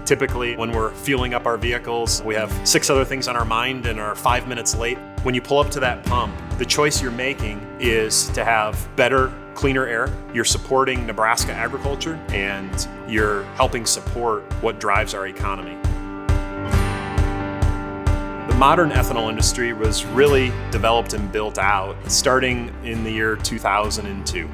Typically, when we're fueling up our vehicles, we have 6 other things on our mind and are 5 minutes late. When you pull up to that pump, the choice you're making is to have better, cleaner air. You're supporting Nebraska agriculture, and you're helping support what drives our economy. The modern ethanol industry was really developed and built out starting in the year 2002.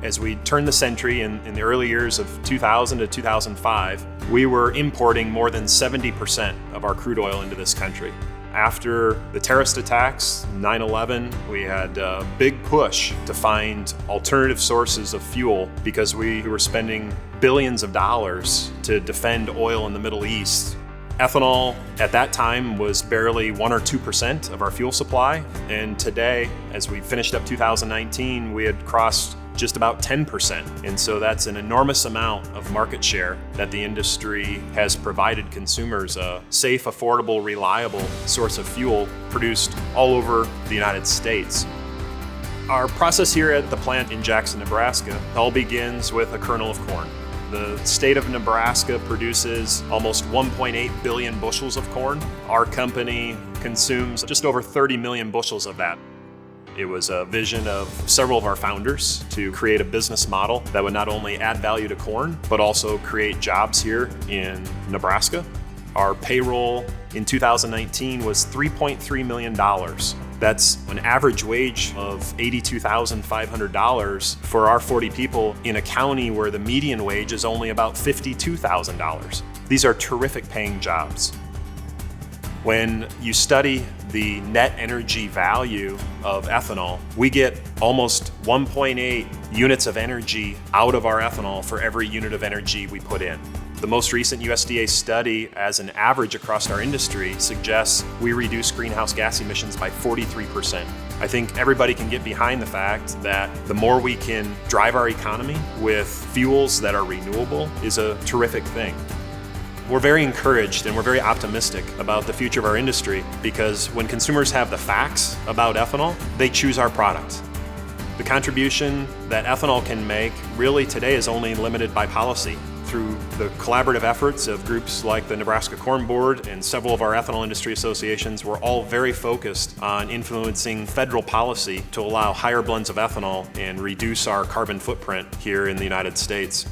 As we turned the century in the early years of 2000 to 2005, we were importing more than 70% of our crude oil into this country. After the terrorist attacks, 9/11, we had a big push to find alternative sources of fuel because we were spending billions of dollars to defend oil in the Middle East. Ethanol at that time was barely 1 or 2% of our fuel supply, and today, as we finished up 2019, we had crossed just about 10%. And so that's an enormous amount of market share that the industry has provided consumers a safe, affordable, reliable source of fuel produced all over the United States. Our process here at the plant in Jackson, Nebraska, all begins with a kernel of corn. The state of Nebraska produces almost 1.8 billion bushels of corn. Our company consumes just over 30 million bushels of that. It was a vision of several of our founders to create a business model that would not only add value to corn, but also create jobs here in Nebraska. Our payroll in 2019 was $3.3 million. That's an average wage of $82,500 for our 40 people in a county where the median wage is only about $52,000. These are terrific paying jobs. When you study the net energy value of ethanol, we get almost 1.8 units of energy out of our ethanol for every unit of energy we put in. The most recent USDA study, as an average across our industry, suggests we reduce greenhouse gas emissions by 43%. I think everybody can get behind the fact that the more we can drive our economy with fuels that are renewable is a terrific thing. We're very encouraged and we're very optimistic about the future of our industry because when consumers have the facts about ethanol, they choose our product. The contribution that ethanol can make really today is only limited by policy. Through the collaborative efforts of groups like the Nebraska Corn Board and several of our ethanol industry associations, we're all very focused on influencing federal policy to allow higher blends of ethanol and reduce our carbon footprint here in the United States.